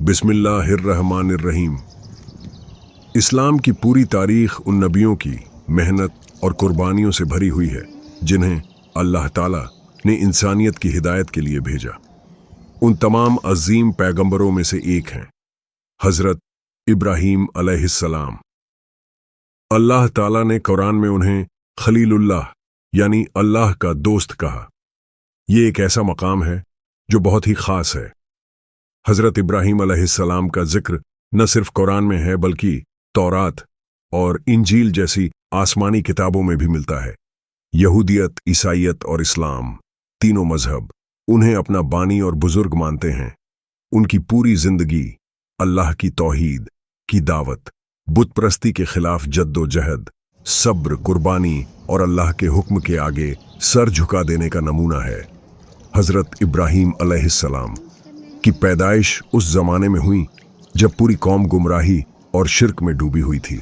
बिस्मिल्लाहिर्रहमानिर्रहीम। इस्लाम की पूरी तारीख उन नबियों की मेहनत और कुर्बानियों से भरी हुई है जिन्हें अल्लाह ताला ने इंसानियत की हिदायत के लिए भेजा। उन तमाम अजीम पैगंबरों में से एक हैं हजरत इब्राहीम अलैहिस्सलाम। अल्लाह ताला ने कुरान में उन्हें खलीलुल्लाह यानी अल्लाह का दोस्त कहा। ये एक ऐसा मकाम है जो बहुत ही खास है। हजरत इब्राहीम अलैहिस्सलाम का जिक्र न सिर्फ कुरान में है बल्कि तौरात और इंजील जैसी आसमानी किताबों में भी मिलता है। यहूदियत, ईसाईयत और इस्लाम तीनों मजहब उन्हें अपना बानी और बुजुर्ग मानते हैं। उनकी पूरी जिंदगी अल्लाह की तौहीद की दावत, बुतप्रस्ती के खिलाफ जद्दोजहद, सब्र, कुर्बानी और अल्लाह के हुक्म के आगे सर झुका देने का नमूना है। हजरत इब्राहीम अलैहिस्सलाम की पैदाइश उस जमाने में हुई जब पूरी कौम गुमराही और शिर्क में डूबी हुई थी।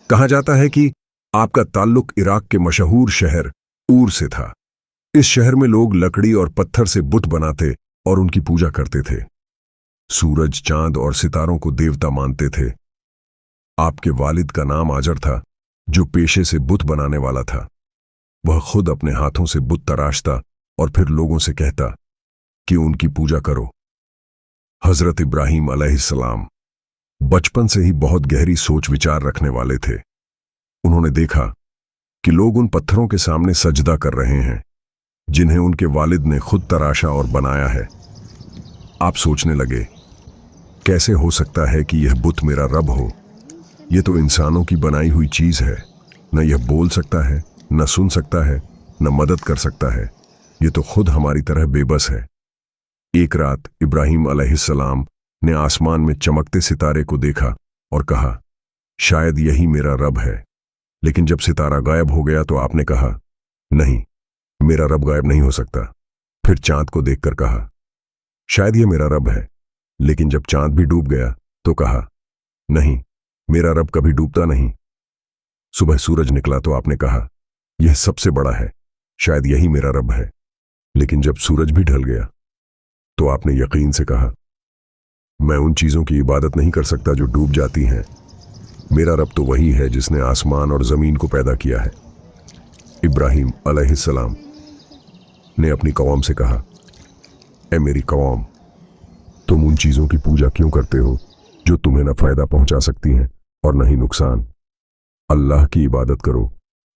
कहा जाता है कि आपका ताल्लुक इराक के मशहूर शहर ऊर से था। इस शहर में लोग लकड़ी और पत्थर से बुत बनाते और उनकी पूजा करते थे। सूरज, चांद और सितारों को देवता मानते थे। आपके वालिद का नाम आजर था, जो पेशे से बुत बनाने वाला था। वह खुद अपने हाथों से बुत तराशता और फिर लोगों से कहता कि उनकी पूजा करो। हजरत इब्राहीम अलैहिस्सलाम बचपन से ही बहुत गहरी सोच विचार रखने वाले थे। उन्होंने देखा कि लोग उन पत्थरों के सामने सजदा कर रहे हैं जिन्हें उनके वालिद ने खुद तराशा और बनाया है। आप सोचने लगे, कैसे हो सकता है कि यह बुत मेरा रब हो? यह तो इंसानों की बनाई हुई चीज है। न यह बोल सकता है, न सुन सकता है, न मदद कर सकता है। यह तो खुद हमारी तरह बेबस है। एक रात इब्राहीम अलैहिस्सलाम ने आसमान में चमकते सितारे को देखा और कहा, शायद यही मेरा रब है। लेकिन जब सितारा गायब हो गया तो आपने कहा, नहीं, मेरा रब गायब नहीं हो सकता। फिर चांद को देखकर कहा, शायद यह मेरा रब है। लेकिन जब चांद भी डूब गया तो कहा, नहीं, मेरा रब कभी डूबता नहीं। सुबह सूरज निकला तो आपने कहा, यह सबसे बड़ा है, शायद यही मेरा रब है। लेकिन जब सूरज भी ढल गया तो आपने यकीन से कहा, मैं उन चीजों की इबादत नहीं कर सकता जो डूब जाती हैं। मेरा रब तो वही है जिसने आसमान और जमीन को पैदा किया है। इब्राहीम अलैहिस्सलाम ने अपनी कौम से कहा, ए मेरी कौम, तुम उन चीजों की पूजा क्यों करते हो जो तुम्हें न फायदा पहुंचा सकती हैं और न ही नुकसान? अल्लाह की इबादत करो,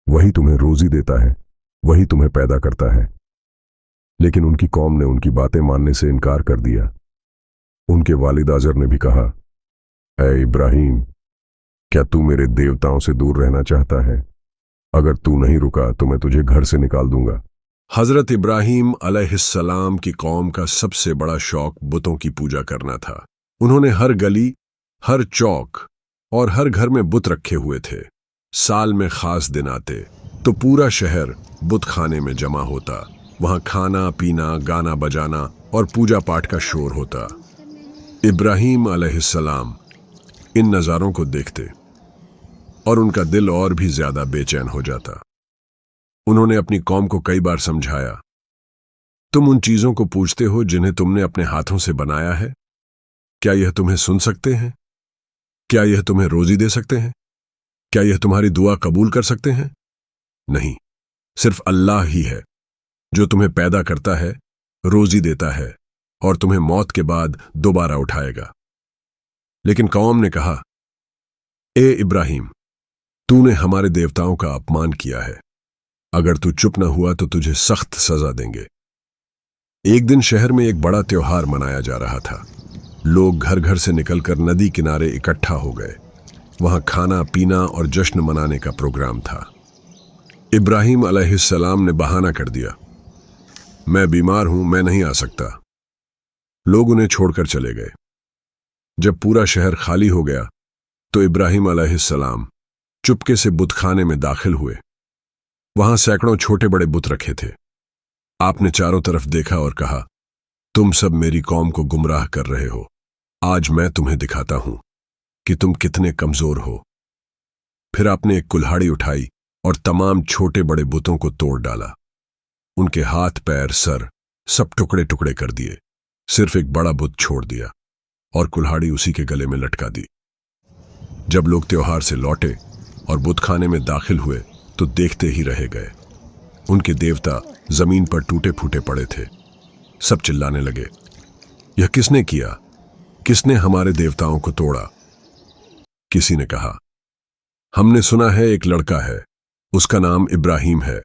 वही तुम्हें रोजी देता है, वही तुम्हें पैदा करता है। लेकिन उनकी कौम ने उनकी बातें मानने से इनकार कर दिया। उनके वालिद आजर ने भी कहा, ऐ इब्राहीम, क्या तू मेरे देवताओं से दूर रहना चाहता है? अगर तू नहीं रुका तो मैं तुझे घर से निकाल दूंगा। हजरत इब्राहीम अलैहिस्सलाम की कौम का सबसे बड़ा शौक बुतों की पूजा करना था। उन्होंने हर गली, हर चौक और हर घर में बुत रखे हुए थे। साल में खास दिन आते तो पूरा शहर बुत खाने में जमा होता। वहां खाना पीना, गाना बजाना और पूजा पाठ का शोर होता। इब्राहीम अलैहिस्सलाम इन नज़ारों को देखते और उनका दिल और भी ज्यादा बेचैन हो जाता। उन्होंने अपनी कौम को कई बार समझाया, तुम उन चीजों को पूजते हो जिन्हें तुमने अपने हाथों से बनाया है। क्या यह तुम्हें सुन सकते हैं? क्या यह तुम्हें रोजी दे सकते हैं? क्या यह तुम्हारी दुआ कबूल कर सकते हैं? नहीं, सिर्फ अल्लाह ही है जो तुम्हें पैदा करता है, रोजी देता है और तुम्हें मौत के बाद दोबारा उठाएगा। लेकिन कौम ने कहा, ए इब्राहीम, तूने हमारे देवताओं का अपमान किया है। अगर तू चुप न हुआ तो तुझे सख्त सजा देंगे। एक दिन शहर में एक बड़ा त्योहार मनाया जा रहा था। लोग घर घर से निकलकर नदी किनारे इकट्ठा हो गए। वहां खाना पीना और जश्न मनाने का प्रोग्राम था। इब्राहीम अलैहिस्सलाम ने बहाना कर दिया, मैं बीमार हूं, मैं नहीं आ सकता। लोग उन्हें छोड़कर चले गए। जब पूरा शहर खाली हो गया तो इब्राहीम अलैहिस्सलाम चुपके से बुतखाने में दाखिल हुए। वहां सैकड़ों छोटे बड़े बुत रखे थे। आपने चारों तरफ देखा और कहा, तुम सब मेरी कौम को गुमराह कर रहे हो। आज मैं तुम्हें दिखाता हूं कि तुम कितने कमजोर हो। फिर आपने एक कुल्हाड़ी उठाई और तमाम छोटे बड़े बुतों को तोड़ डाला। उनके हाथ पैर सर सब टुकड़े टुकड़े कर दिए। सिर्फ एक बड़ा बुत छोड़ दिया। और कुल्हाड़ी उसी के गले में लटका दी। जब लोग त्योहार से लौटे और बुत खाने में दाखिल हुए तो देखते ही रह गए। उनके देवता जमीन पर टूटे फूटे पड़े थे। सब चिल्लाने लगे, यह किसने किया? किसने हमारे देवताओं को तोड़ा? किसी ने कहा, हमने सुना है एक लड़का है, उसका नाम इब्राहिम है,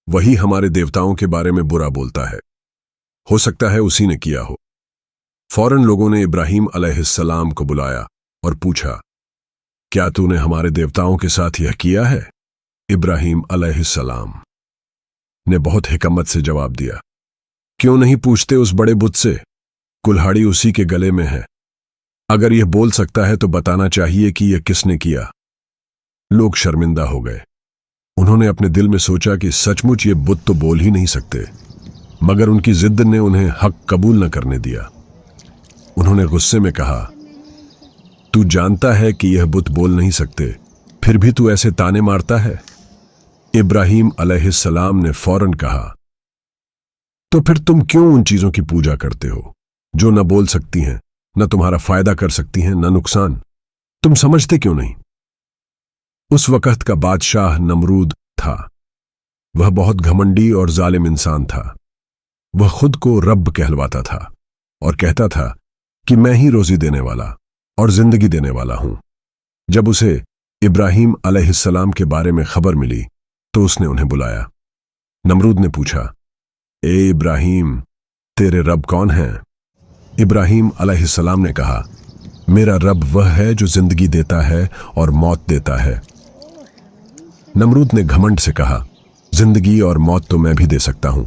वही हमारे देवताओं के बारे में बुरा बोलता है, हो सकता है उसी ने किया हो। फौरन लोगों ने इब्राहिम अलैहिस्सलाम को बुलाया और पूछा, क्या तूने हमारे देवताओं के साथ यह किया है? इब्राहिम अलैहिस्सलाम ने बहुत हिकमत से जवाब दिया, क्यों नहीं पूछते उस बड़े बुत से? कुल्हाड़ी उसी के गले में है। अगर यह बोल सकता है तो बताना चाहिए कि यह किसने किया। लोग शर्मिंदा हो गए। उन्होंने अपने दिल में सोचा कि सचमुच ये बुत तो बोल ही नहीं सकते, मगर उनकी जिद ने उन्हें हक कबूल न करने दिया। उन्होंने गुस्से में कहा, तू जानता है कि यह बुत बोल नहीं सकते, फिर भी तू ऐसे ताने मारता है? इब्राहिम अलैहिस्सलाम ने फौरन कहा, तो फिर तुम क्यों उन चीजों की पूजा करते हो जो न बोल सकती हैं, न तुम्हारा फायदा कर सकती हैं, न नुकसान? तुम समझते क्यों नहीं? उस वक्त का बादशाह नमरूद था। वह बहुत घमंडी और जालिम इंसान था। वह खुद को रब कहलवाता था और कहता था कि मैं ही रोजी देने वाला और जिंदगी देने वाला हूं। जब उसे इब्राहिम अलैहिस्सलाम के बारे में खबर मिली तो उसने उन्हें बुलाया। नमरूद ने पूछा, ए इब्राहिम, तेरे रब कौन हैं? इब्राहिम अलैहिस्सलाम ने कहा, मेरा रब वह है जो जिंदगी देता है और मौत देता है। नमरूद ने घमंड से कहा, जिंदगी और मौत तो मैं भी दे सकता हूं।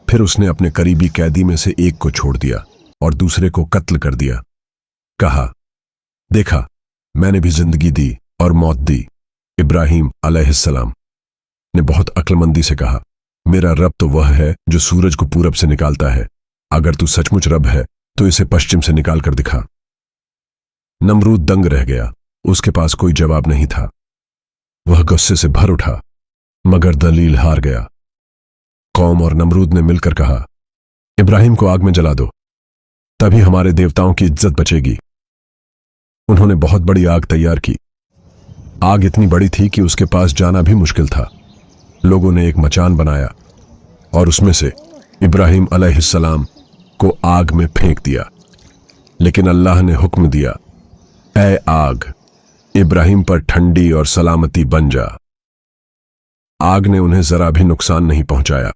फिर उसने अपने करीबी कैदी में से एक को छोड़ दिया और दूसरे को कत्ल कर दिया। कहा, देखा, मैंने भी जिंदगी दी और मौत दी। इब्राहिम अलैहिस्सलाम ने बहुत अक्लमंदी से कहा, मेरा रब तो वह है जो सूरज को पूरब से निकालता है। अगर तू सचमुच रब है तो इसे पश्चिम से निकाल कर दिखा। नमरूद दंग रह गया। उसके पास कोई जवाब नहीं था। वह गुस्से से भर उठा, मगर दलील हार गया। कौम और नमरूद ने मिलकर कहा, इब्राहिम को आग में जला दो, तभी हमारे देवताओं की इज्जत बचेगी। उन्होंने बहुत बड़ी आग तैयार की। आग इतनी बड़ी थी कि उसके पास जाना भी मुश्किल था। लोगों ने एक मचान बनाया और उसमें से इब्राहिम अलैहिस्सलाम को आग में फेंक दिया। लेकिन अल्लाह ने हुक्म दिया, ऐ आग, इब्राहिम पर ठंडी और सलामती बन जा। आग ने उन्हें जरा भी नुकसान नहीं पहुंचाया।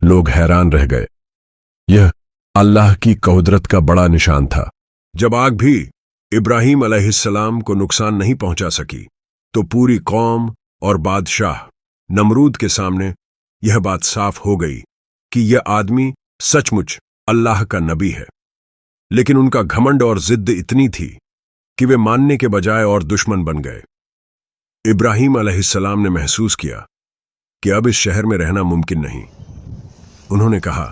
लोग हैरान रह गए। यह अल्लाह की कुदरत का बड़ा निशान था। जब आग भी इब्राहिम अलैहिस्सलाम को नुकसान नहीं पहुंचा सकी तो पूरी कौम और बादशाह नमरूद के सामने यह बात साफ हो गई कि यह आदमी सचमुच अल्लाह का नबी है। लेकिन उनका घमंड और जिद इतनी थी कि वे मानने के बजाय और दुश्मन बन गए। इब्राहिम अलैहिस्सलाम ने महसूस किया कि अब इस शहर में रहना मुमकिन नहीं। उन्होंने कहा,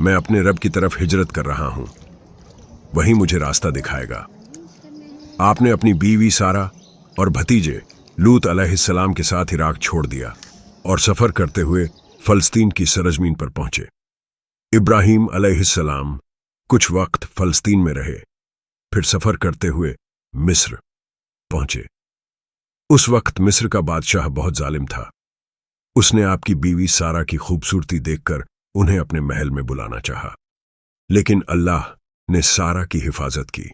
मैं अपने रब की तरफ हिजरत कर रहा हूं, वही मुझे रास्ता दिखाएगा। आपने अपनी बीवी सारा और भतीजे लूत अलैहिस्सलाम के साथ इराक छोड़ दिया और सफर करते हुए फलस्तीन की सरजमीन पर पहुंचे। इब्राहिम अलैहिस्सलाम कुछ वक्त फलस्तीन में रहे, फिर सफर करते हुए मिस्र पहुंचे। उस वक्त मिस्र का बादशाह बहुत जालिम था। उसने आपकी बीवी सारा की खूबसूरती देखकर उन्हें अपने महल में बुलाना चाहा, लेकिन अल्लाह ने सारा की हिफाजत की।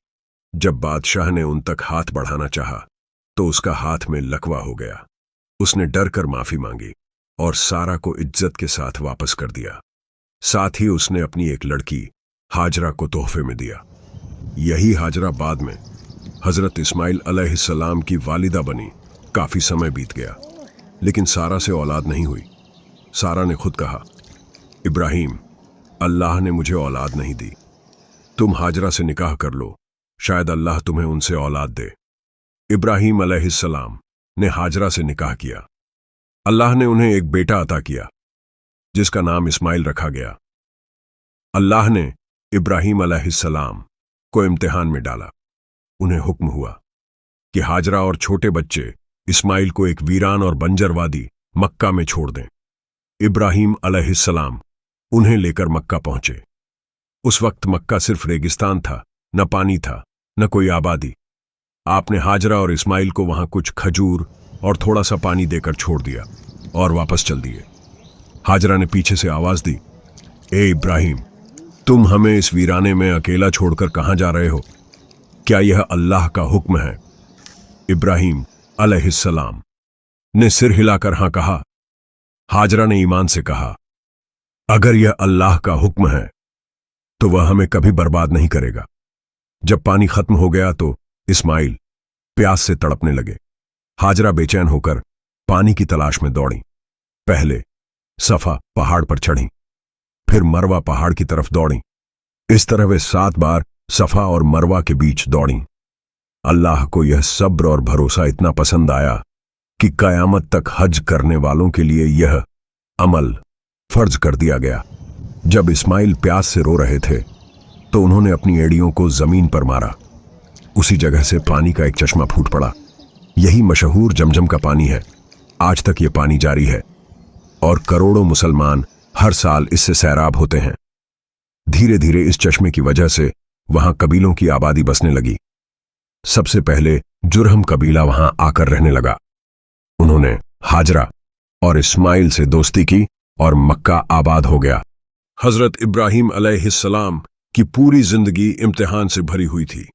जब बादशाह ने उन तक हाथ बढ़ाना चाहा तो उसका हाथ में लकवा हो गया। उसने डर कर माफी मांगी और सारा को इज्जत के साथ वापस कर दिया। साथ ही उसने अपनी एक लड़की हाजरा को तोहफे में दिया। यही हाजरा बाद में हजरत इस्माइल अलैहिस्सलाम की वालिदा बनी। काफी समय बीत गया लेकिन सारा से औलाद नहीं हुई। सारा ने खुद कहा, इब्राहिम, अल्लाह ने मुझे औलाद नहीं दी, तुम हाजरा से निकाह कर लो, शायद अल्लाह तुम्हें उनसे औलाद दे। इब्राहिम अलैहिस्सलाम ने हाजरा से निकाह किया। अल्लाह ने उन्हें एक बेटा अता किया जिसका नाम इस्माइल रखा गया। अल्लाह ने इब्राहिम अलैहिस्सलाम को इम्तिहान में डाला। उन्हें हुक्म हुआ कि हाजरा और छोटे बच्चे इस्माइल को एक वीरान और बंजर वादी मक्का में छोड़ दें। इब्राहिम अलैहिस्सलाम उन्हें लेकर मक्का पहुंचे। उस वक्त मक्का सिर्फ रेगिस्तान था न पानी था, न कोई आबादी। आपने हाजरा और इस्माइल को वहां कुछ खजूर और थोड़ा सा पानी देकर छोड़ दिया और वापस चल दिए। हाजरा ने पीछे से आवाज दी, ए इब्राहिम, तुम हमें इस वीराने में अकेला छोड़कर कहां जा रहे हो? क्या यह अल्लाह का हुक्म है? इब्राहिम अलैहिस्सलाम ने सिर हिलाकर हां कहा। हाजरा ने ईमान से कहा, अगर यह अल्लाह का हुक्म है तो वह हमें कभी बर्बाद नहीं करेगा। जब पानी खत्म हो गया तो इस्माइल प्यास से तड़पने लगे। हाजरा बेचैन होकर पानी की तलाश में दौड़ी। पहले सफा पहाड़ पर चढ़ी, फिर मरवा पहाड़ की तरफ दौड़ी। इस तरह वे 7 बार सफा और मरवा के बीच दौड़ी। अल्लाह को यह सब्र और भरोसा इतना पसंद आया कि कयामत तक हज करने वालों के लिए यह अमल फर्ज कर दिया गया। जब इस्माइल प्यास से रो रहे थे तो उन्होंने अपनी एड़ियों को जमीन पर मारा। उसी जगह से पानी का एक चश्मा फूट पड़ा। यही मशहूर जमजम का पानी है। आज तक यह पानी जारी है और करोड़ों मुसलमान हर साल इससे सैराब होते हैं। धीरे धीरे इस चश्मे की वजह से वहां कबीलों की आबादी बसने लगी। सबसे पहले जुरहम कबीला वहां आकर रहने लगा। उन्होंने हाजरा और इस्माइल से दोस्ती की और मक्का आबाद हो गया। हजरत इब्राहिम अलैहिस्सलाम की पूरी जिंदगी इम्तिहान से भरी हुई थी,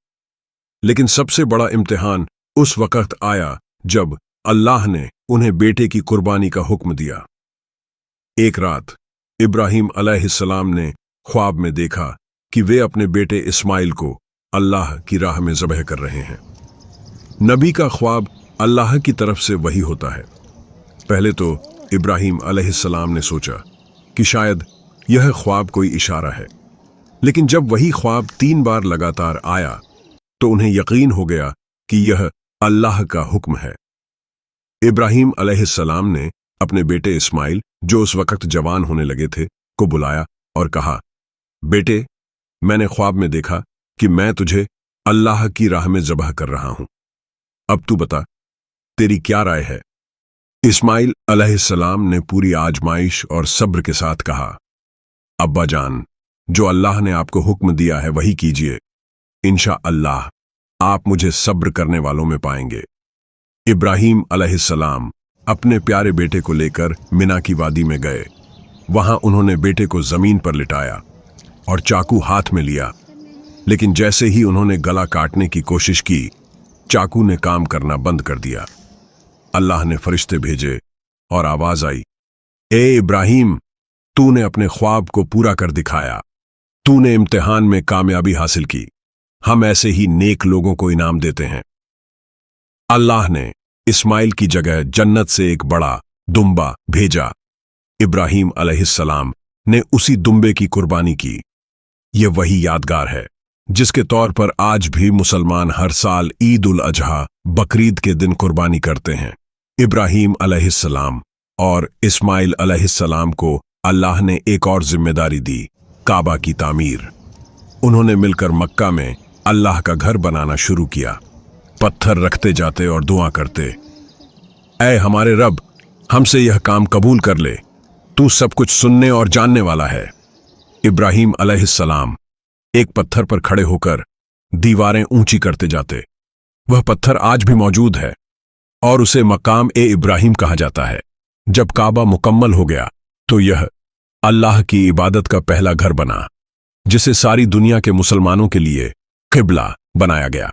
लेकिन सबसे बड़ा इम्तिहान उस वक्त आया जब अल्लाह ने उन्हें बेटे की कुर्बानी का हुक्म दिया। एक रात इब्राहिम अलैहिस्सलाम ने ख्वाब में देखा कि वे अपने बेटे इस्माइल को अल्लाह की राह में ज़बह कर रहे हैं। नबी का ख्वाब अल्लाह की तरफ से वही होता है। पहले तो इब्राहिम अलैहिस्सलाम ने सोचा कि शायद यह ख्वाब कोई इशारा है, लेकिन जब वही ख्वाब 3 बार लगातार आया तो उन्हें यकीन हो गया कि यह अल्लाह का हुक्म है। इब्राहिम अलैहिस्सलाम ने अपने बेटे इस्माइल, जो उस वक्त जवान होने लगे थे, को बुलाया और कहा, बेटे, मैंने ख्वाब में देखा कि मैं तुझे अल्लाह की राह में ज़बह कर रहा हूं। अब तू बता, तेरी क्या राय है? इस्माइल अलैहिस्सलाम ने पूरी आजमाइश और सब्र के साथ कहा, अब्बा जान, जो अल्लाह ने आपको हुक्म दिया है वही कीजिए। इंशाअल्लाह आप मुझे सब्र करने वालों में पाएंगे। इब्राहिम अलैहिस्सलाम अपने प्यारे बेटे को लेकर मिना की वादी में गए। वहां उन्होंने बेटे को जमीन पर लिटाया और चाकू हाथ में लिया, लेकिन जैसे ही उन्होंने गला काटने की कोशिश की, चाकू ने काम करना बंद कर दिया। अल्लाह ने फरिश्ते भेजे और आवाज आई, ए इब्राहिम, तूने अपने ख्वाब को पूरा कर दिखाया। तूने इम्तिहान में कामयाबी हासिल की। हम ऐसे ही नेक लोगों को इनाम देते हैं। अल्लाह ने इस्माइल की जगह जन्नत से एक बड़ा दुम्बा भेजा। इब्राहिम अलैहिस्सलाम ने उसी दुम्बे की कुर्बानी की। यह वही यादगार है जिसके तौर पर आज भी मुसलमान हर साल ईद उल अजहा, बकरीद के दिन कुर्बानी करते हैं। इब्राहिम अलैहिस्सलाम और इस्माइल अलैहिस्सलाम को अल्लाह ने एक और जिम्मेदारी दी, काबा की तामीर। उन्होंने मिलकर मक्का में अल्लाह का घर बनाना शुरू किया। पत्थर रखते जाते और दुआ करते, ऐ हमारे रब, हमसे यह काम कबूल कर ले, तू सब कुछ सुनने और जानने वाला है। इब्राहिम अलैहिस्सलाम एक पत्थर पर खड़े होकर दीवारें ऊंची करते जाते। वह पत्थर आज भी मौजूद है और उसे मकाम ए इब्राहिम कहा जाता है। जब काबा मुकम्मल हो गया तो यह अल्लाह की इबादत का पहला घर बना, जिसे सारी दुनिया के मुसलमानों के लिए किबला बनाया गया।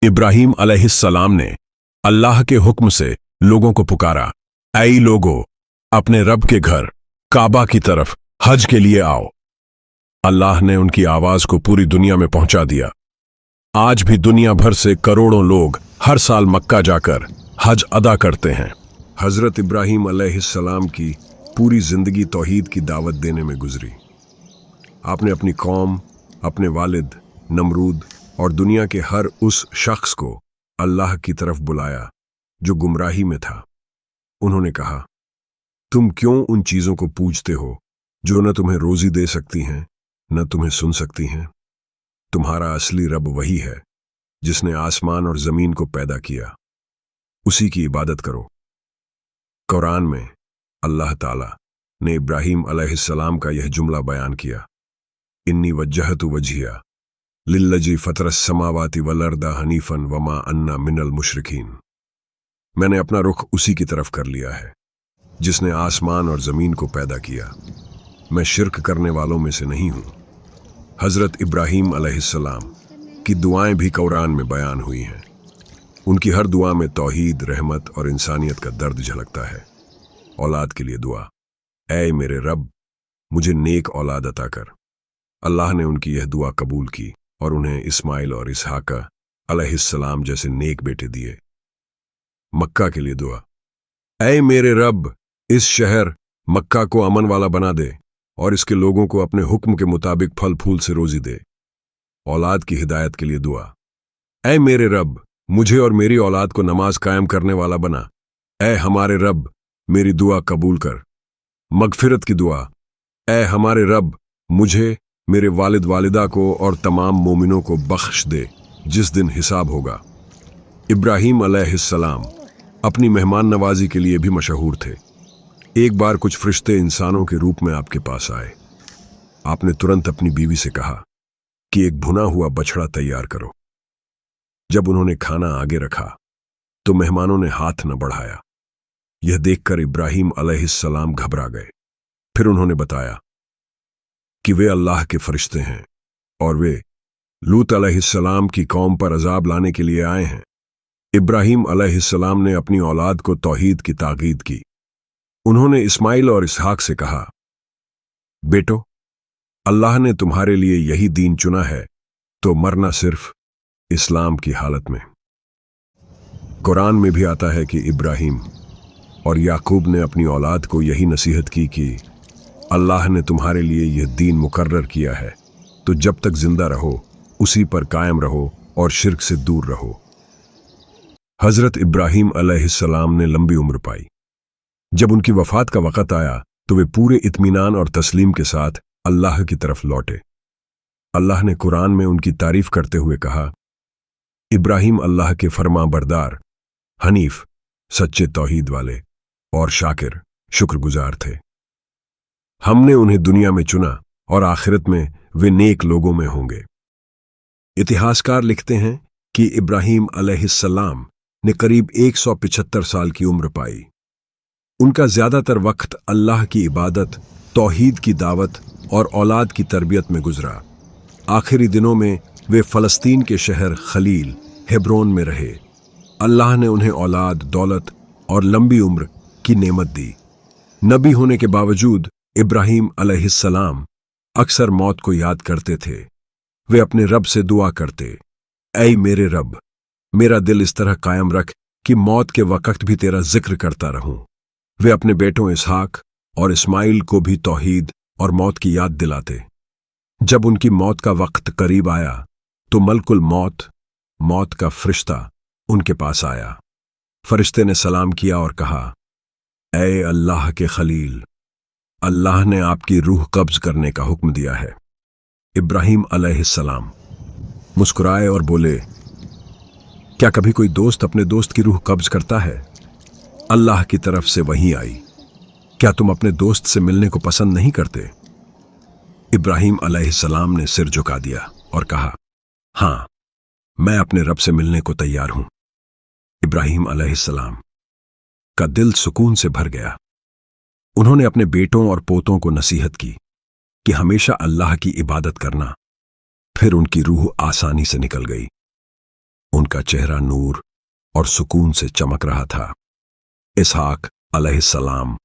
इब्राहिम अलैहिस्सलाम ने अल्लाह के हुक्म से लोगों को पुकारा, ऐ लोगो, अपने रब के घर काबा की तरफ हज के लिए आओ। अल्लाह ने उनकी आवाज को पूरी दुनिया में पहुंचा दिया। आज भी दुनिया भर से करोड़ों लोग हर साल मक्का जाकर हज अदा करते हैं। हजरत इब्राहिम अलैहिस्सलाम की पूरी जिंदगी तौहीद की दावत देने में गुजरी। आपने अपनी कौम, अपने वालिद नमरूद और दुनिया के हर उस शख्स को अल्लाह की तरफ बुलाया जो गुमराही में था। उन्होंने कहा, तुम क्यों उन चीजों को पूजते हो जो न तुम्हें रोजी दे सकती हैं न तुम्हें सुन सकती हैं? तुम्हारा असली रब वही है जिसने आसमान और जमीन को पैदा किया। उसी की इबादत करो। कुरान में अल्लाह ताला ने इब्राहिम अलैहिस्सलाम का यह जुमला बयान किया, इन्नी वज्जहतु वजहिया लिल्लजी फतरस समावाति वलर्दा हनीफन वमा अन्ना मिनल मुशरिकीन। मैंने अपना रुख उसी की तरफ कर लिया है जिसने आसमान और ज़मीन को पैदा किया। मैं शिर्क करने वालों में से नहीं हूँ। हज़रत इब्राहीम अलैहिस्सलाम की दुआएं भी कुरान में बयान हुई हैं। उनकी हर दुआ में तौहीद, रहमत और इंसानियत का दर्द झलकता है। औलाद के लिए दुआ। ऐ मेरे रब, मुझे नेक औलाद अता कर। अल्लाह ने उनकी यह दुआ कबूल की और उन्हें इस्माइल और इसहाक अलैहिस्सलाम जैसे नेक बेटे दिए। मक्का के लिए दुआ। ऐ मेरे रब, इस शहर मक्का को अमन वाला बना दे और इसके लोगों को अपने हुक्म के मुताबिक फल फूल से रोजी दे। औलाद की हिदायत के लिए दुआ। ऐ मेरे रब, मुझे और मेरी औलाद को नमाज कायम करने वाला बना। ऐ हमारे रब, मेरी दुआ कबूल कर। मगफिरत की दुआ। ऐ हमारे रब, मुझे, मेरे वालिद वालिदा को और तमाम मोमिनों को बख्श दे जिस दिन हिसाब होगा। इब्राहीम अलैहिस्सलाम अपनी मेहमान नवाजी के लिए भी मशहूर थे। एक बार कुछ फरिश्ते इंसानों के रूप में आपके पास आए। आपने तुरंत अपनी बीवी से कहा कि एक भुना हुआ बछड़ा तैयार करो। जब उन्होंने खाना आगे रखा तो मेहमानों ने हाथ न बढ़ाया। यह देखकर इब्राहीम अलैहिस्सलाम घबरा गए। फिर उन्होंने बताया कि वे अल्लाह के फरिश्ते हैं और वे लूत अलैहिस्सलाम की कौम पर अजाब लाने के लिए आए हैं। इब्राहीम अलैहिस्सलाम ने अपनी औलाद को तौहीद की ताकीद की। उन्होंने इस्माइल और इसहाक से कहा, बेटो, अल्लाह ने तुम्हारे लिए यही दीन चुना है तो मरना सिर्फ इस्लाम की हालत में। कुरान में भी आता है कि इब्राहीम और याकूब ने अपनी औलाद को यही नसीहत की कि अल्लाह ने तुम्हारे लिए यह दीन मुकर्रर किया है तो जब तक जिंदा रहो उसी पर कायम रहो और शिर्क से दूर रहो। हजरत इब्राहीम अलैहिस्सलाम ने लंबी उम्र पाई। जब उनकी वफात का वक़्त आया तो वे पूरे इत्मीनान और तस्लीम के साथ अल्लाह की तरफ लौटे। अल्लाह ने कुरान में उनकी तारीफ करते हुए कहा, इब्राहीम अल्लाह के फरमा बरदार, हनीफ, सच्चे तौहीद वाले और शाकिर, शुक्रगुजार थे। हमने उन्हें दुनिया में चुना और आखिरत में वे नेक लोगों में होंगे। इतिहासकार लिखते हैं कि इब्राहीम अलैहिस्सलाम ने करीब 175 साल की उम्र पाई। उनका ज्यादातर वक्त अल्लाह की इबादत, तौहीद की दावत और औलाद की तरबियत में गुजरा। आखिरी दिनों में वे फ़लस्तीन के शहर खलील, हेब्रोन में रहे। अल्लाह ने उन्हें औलाद, दौलत और लंबी उम्र की नेमत दी। नबी होने के बावजूद इब्राहीम अलैहिस्सलाम अक्सर मौत को याद करते थे। वे अपने रब से दुआ करते, ऐ मेरे रब, मेरा दिल इस तरह कायम रख कि मौत के वक्त भी तेरा जिक्र करता रहूं। वे अपने बेटों इसहाक और इस्माइल को भी तौहीद और मौत की याद दिलाते। जब उनकी मौत का वक्त करीब आया तो मलकुल मौत, मौत का फरिश्ता, उनके पास आया। फरिश्ते ने सलाम किया और कहा, ऐ अल्लाह के खलील, अल्लाह ने आपकी रूह कब्ज करने का हुक्म दिया है। इब्राहीम अलैहिस्सलाम मुस्कुराए और बोले, क्या कभी कोई दोस्त अपने दोस्त की रूह कब्ज करता है? अल्लाह की तरफ से वही आई। क्या तुम अपने दोस्त से मिलने को पसंद नहीं करते? इब्राहीम अलैहिस्सलाम ने सिर झुका दिया और कहा, हां, मैं अपने रब से मिलने को तैयार हूं। इब्राहीम अलैहिस्सलाम का दिल सुकून से भर गया। उन्होंने अपने बेटों और पोतों को नसीहत की कि हमेशा अल्लाह की इबादत करना। फिर उनकी रूह आसानी से निकल गई। उनका चेहरा नूर और सुकून से चमक रहा था। इसहाक अलैहिस्सलाम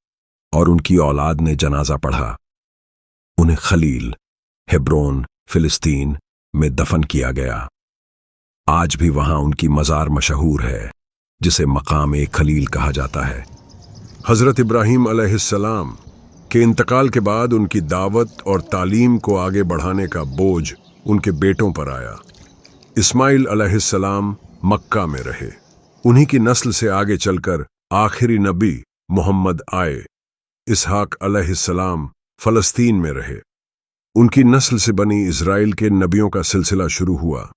और उनकी औलाद ने जनाजा पढ़ा। उन्हें खलील, हेब्रोन, फिलिस्तीन में दफन किया गया। आज भी वहां उनकी मजार मशहूर है जिसे मकाम खलील कहा जाता है। हजरत इब्राहीम अलैहिस्सलाम के इंतकाल के बाद उनकी दावत और तालीम को आगे बढ़ाने का बोझ उनके बेटों पर आया। इस्माइल अलैहिस्सलाम मक्का में रहे। उन्हीं की नस्ल से आगे चलकर आखिरी नबी मोहम्मद आए। इसहाक अलैहिस्सलाम फ़लस्तीन में रहे। उनकी नस्ल से बनी इज़राइल के नबियों का सिलसिला शुरू हुआ।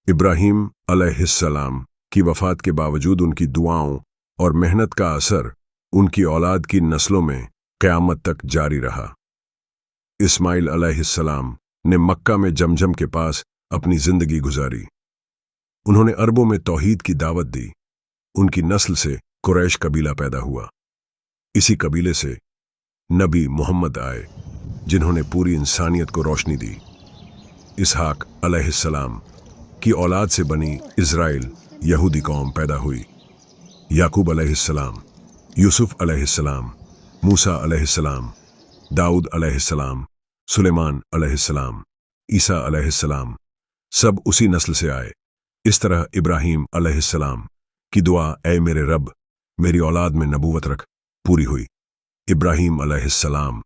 इब्राहीम अलैहिस्सलाम की वफ़ात के बावजूद उनकी दुआओं और मेहनत का असर उनकी औलाद की नस्लों में क़यामत तक जारी रहा। इस्माइल अलैहिस्सलाम ने मक्का में जमजम के पास अपनी जिंदगी गुजारी। उन्होंने अरबों में तौहीद की दावत दी। उनकी नस्ल से कुरैश कबीला पैदा हुआ। इसी कबीले से नबी मोहम्मद आए, जिन्होंने पूरी इंसानियत को रोशनी दी। इसहाक अलैहिस्सलाम की औलाद से बनी इज़राइल यहूदी कौम पैदा हुई। याकूब अलैहिस्सलाम, यूसुफ अलैहिस्सलाम, मूसा अलैहिस्सलाम, दाऊद अलैहिस्सलाम, सुलेमान अलैहिस्सलाम, ईसा अलैहिस्सलाम सब उसी नस्ल से आए। इस तरह इब्राहीम अलैहिस्सलाम की दुआ, ऐ मेरे रब, मेरी औलाद में नबूवत रख, पूरी हुई। इब्राहीम अलैहिस्सलाम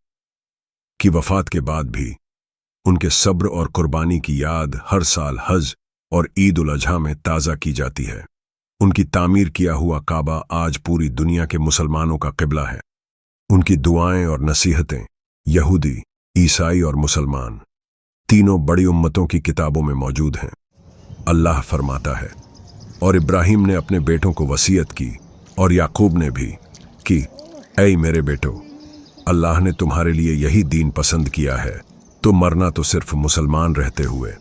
की वफात के बाद भी उनके सब्र और कुर्बानी की याद हर साल हज और ईद उल अजहा में ताज़ा की जाती है। उनकी तामीर किया हुआ काबा आज पूरी दुनिया के मुसलमानों का क़िबला है। उनकी दुआएं और नसीहतें यहूदी, ईसाई और मुसलमान तीनों बड़ी उम्मतों की किताबों में मौजूद हैं। अल्लाह फरमाता है, और इब्राहीम ने अपने बेटों को वसीयत की और याकूब ने भी कि ऐ मेरे बेटो, अल्लाह ने तुम्हारे लिए यही दीन पसंद किया है, तो मरना तो सिर्फ मुसलमान रहते हुए